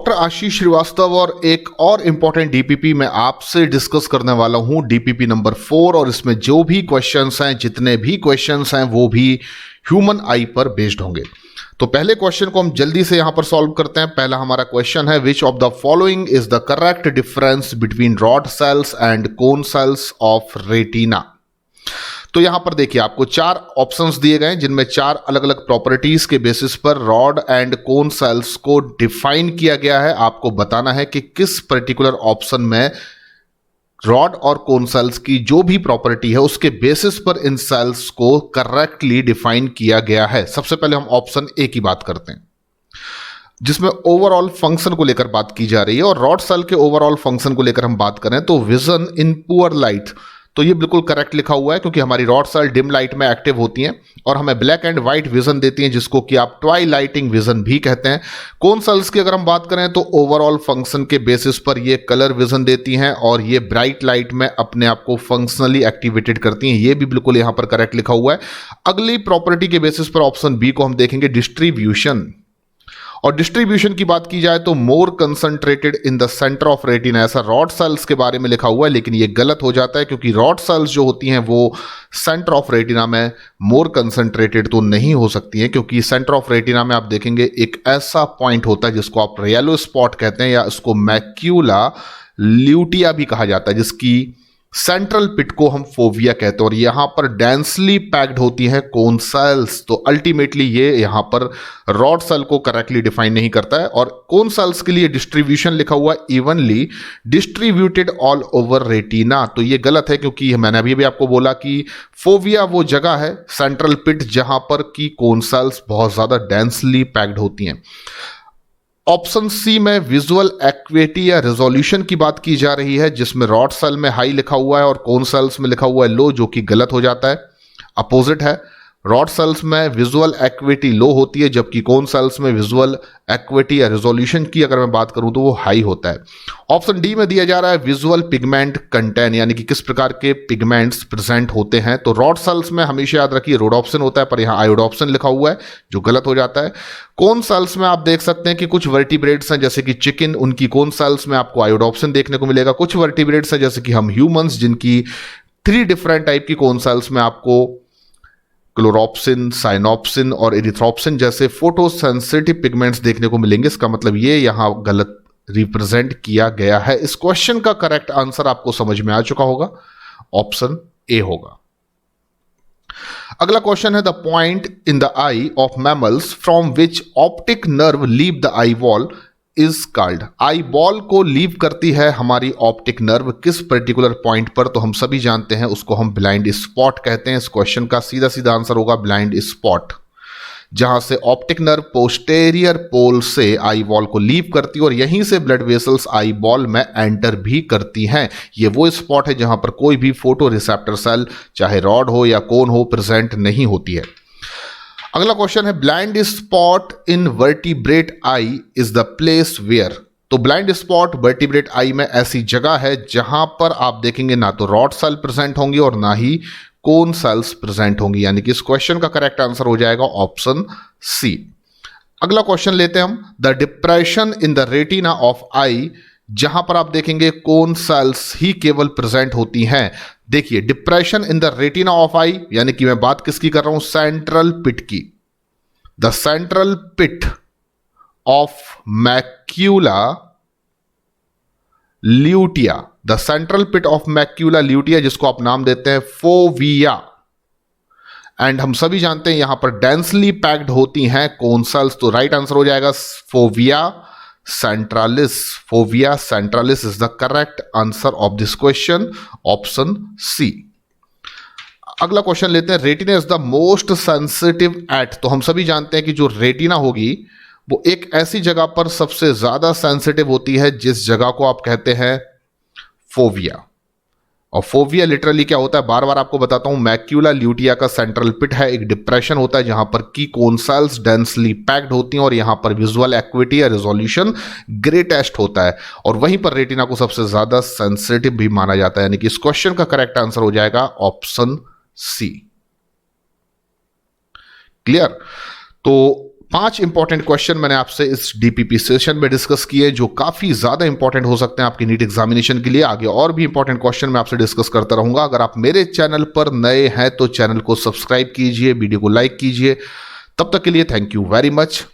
Doctor आशीष श्रीवास्तव और एक और इंपॉर्टेंट डीपीपी मैं आपसे डिस्कस करने वाला हूं, डीपीपी नंबर 4। और इसमें जो भी क्वेश्चंस हैं, जितने भी क्वेश्चंस हैं, वो भी ह्यूमन आई पर बेस्ड होंगे। तो पहले क्वेश्चन को हम जल्दी से यहां पर सॉल्व करते हैं। पहला हमारा क्वेश्चन है, which of the following is the correct difference between rod sales and cone cells of retina. तो यहां पर देखिए आपको 4 ऑप्शंस दिए गए हैं, जिनमें 4 अलग अलग प्रॉपर्टीज के बेसिस पर रॉड एंड कोन सेल्स को डिफाइन किया गया है। आपको बताना है कि किस पर्टिकुलर ऑप्शन में रॉड और कोन सेल्स की जो भी प्रॉपर्टी है उसके बेसिस पर इन सेल्स को करेक्टली डिफाइन किया गया है। सबसे पहले हम ऑप्शन ए की बात करते हैं, जिसमें ओवरऑल फंक्शन को लेकर बात की जा रही है। और रॉड सेल के ओवरऑल फंक्शन को लेकर हम बात करें तो विजन इन पुअर लाइट, तो ये बिल्कुल करेक्ट लिखा हुआ है, क्योंकि हमारी रॉड सेल डिम लाइट में एक्टिव होती हैं और हमें ब्लैक एंड व्हाइट विजन देती हैं, जिसको कि आप ट्वाइलाइटिंग विजन भी कहते हैं। कोन सेल्स की अगर हम बात करें तो ओवरऑल फंक्शन के बेसिस पर ये कलर विजन देती हैं और ये ब्राइट लाइट में अपने आप को फंक्शनली एक्टिवेटेड करती हैं। ये भी बिल्कुल यहां पर करेक्ट लिखा हुआ है। अगली प्रॉपर्टी के बेसिस पर ऑप्शन बी को हम देखेंगे, डिस्ट्रीब्यूशन। और डिस्ट्रीब्यूशन की बात की जाए तो more concentrated in the center of retina, ऐसा रॉड सेल्स के बारे में लिखा हुआ है, लेकिन ये गलत हो जाता है, क्योंकि रॉड सेल्स जो होती हैं वो सेंटर ऑफ रेटिना में मोर कंसंट्रेटेड तो नहीं हो सकती हैं, क्योंकि सेंटर ऑफ रेटिना में आप देखेंगे एक ऐसा पॉइंट होता है जिसको आप येलो स्पॉट कहते हैं, या इसको मैक्यूला ल्यूटिया भी कहा जाता है, जिसकी सेंट्रल पिट को हम फोविया कहते हैं। और यहां पर डेंसली पैक्ड होती है कोन सेल्स। तो अल्टीमेटली ये यहां पर रॉड सेल को करेक्टली डिफाइन नहीं करता है। और कोन सेल्स के लिए डिस्ट्रीब्यूशन लिखा हुआ evenly distributed all over retina, तो ये गलत है, क्योंकि मैंने अभी भी आपको बोला कि फोविया वो जगह है, सेंट्रल पिट, जहां पर की कोन सेल्स बहुत ज्यादा डेंसली पैक्ड होती हैं। ऑप्शन सी में विजुअल एक्वेटी या रेजोल्यूशन की बात की जा रही है, जिसमें रॉड सेल में हाई लिखा हुआ है और कोन सेल्स में लिखा हुआ है लो, जो कि गलत हो जाता है। अपोजिट है, रॉड सेल्स में विजुअल एक्वेटी लो होती है, जबकि कोन सेल्स में विजुअल एक्वेटी या रेजोल्यूशन की अगर मैं बात करूं तो वो हाई होता है। ऑप्शन डी में दिया जा रहा है विजुअल पिगमेंट कंटेंट, यानी कि किस प्रकार के पिगमेंट्स प्रेजेंट होते हैं। तो रॉड सेल्स में हमेशा याद रखिए रोडोप्सिन होता है, पर यहां आयोडोप्सिन लिखा हुआ है, जो गलत हो जाता है। कोन सेल्स में आप देख सकते हैं कि कुछ वर्टिब्रेट्स हैं, जैसे कि चिकन, उनकी कोन सेल्स में आपको आयोडोप्सिन देखने को मिलेगा। कुछ वर्टिब्रेट्स हैं जैसे कि हम ह्यूमंस, जिनकी 3 डिफरेंट टाइप की कोन सेल्स में आपको क्लोरोप्सिन, साइनोप्सिन और एरिथ्रोप्सिन जैसे फोटोसेंसिटिव पिगमेंट्स देखने को मिलेंगे। इसका मतलब ये यहां गलत रिप्रेजेंट किया गया है। इस क्वेश्चन का करेक्ट आंसर आपको समझ में आ चुका होगा, ऑप्शन ए होगा। अगला क्वेश्चन है, the point in the I of mammals from which optic nerve leave the eye wall is called. Eye ball को लीव करती है हमारी ऑप्टिक नर्व किस पर्टिकुलर पॉइंट पर, तो हम सभी जानते हैं उसको हम ब्लाइंड स्पॉट कहते हैं। इस क्वेश्चन का सीधा सीधा आंसर होगा ब्लाइंड स्पॉट, जहां से ऑप्टिक नर्व पोस्टेरियर पोल से आई बॉल को लीव करती है और यहीं से ब्लड वेसल्स आई बॉल में एंटर भी करती हैं। ये वो स्पॉट है जहां पर कोई भी फोटो रिसेप्टर सेल, चाहे रॉड हो या कोन हो, प्रेजेंट नहीं होती है। अगला क्वेश्चन है, blind spot in vertebrate eye is the place where. तो ब्लाइंड स्पॉट वर्टिब्रेट आई में ऐसी जगह है जहां पर आप देखेंगे ना तो रॉड सेल प्रेजेंट होंगी और ना ही कोन सेल्स प्रेजेंट होंगी, यानी कि इस क्वेश्चन का करेक्ट आंसर हो जाएगा ऑप्शन सी। अगला क्वेश्चन लेते हैं हम, the depression in the retina of eye, जहां पर आप देखेंगे कोन सेल्स ही केवल प्रेजेंट होती हैं। देखिए, depression in the retina of eye, यानी कि मैं बात किसकी कर रहा हूं, सेंट्रल पिट की। The central pit of macula lutea, the central pit of macula lutea, जिसको आप नाम देते हैं फोविया, एंड हम सभी जानते हैं यहां पर डेंसली पैक्ड होती हैं कोन सेल्स। तो राइट आंसर हो जाएगा fovea centralis. Fovea centralis is the correct answer of this question, option C. अगला क्वेश्चन लेते हैं, retina is the most sensitive at. तो हम सभी जानते हैं कि जो रेटिना होगी वो एक ऐसी जगह पर सबसे ज्यादा सेंसिटिव होती है जिस जगह को आप कहते हैं फोविया। और फोविया लिटरली क्या होता है, बार बार आपको बताता हूं, मैक्यूला ल्यूटिया का सेंट्रल पिट है, एक डिप्रेशन होता है जहां पर की कोन सेल्स डेंसली पैक्ड होती हैं और यहां पर विजुअल एक्विटी या रेजोल्यूशन ग्रेटेस्ट होता है, और वहीं पर रेटिना को सबसे ज्यादा सेंसिटिव भी माना जाता है। यानी कि इस क्वेश्चन का करेक्ट आंसर हो जाएगा ऑप्शन सी। क्लियर? तो 5 इंपॉर्टेंट क्वेश्चन मैंने आपसे इस डीपीपी सेशन में डिस्कस किए जो काफी ज्यादा इंपॉर्टेंट हो सकते हैं आपकी नीट एग्जामिनेशन के लिए। आगे और भी इंपॉर्टेंट क्वेश्चन मैं आपसे डिस्कस करता रहूंगा। अगर आप मेरे चैनल पर नए हैं तो चैनल को सब्सक्राइब कीजिए, वीडियो को लाइक कीजिए। तब तक के लिए थैंक यू वेरी मच।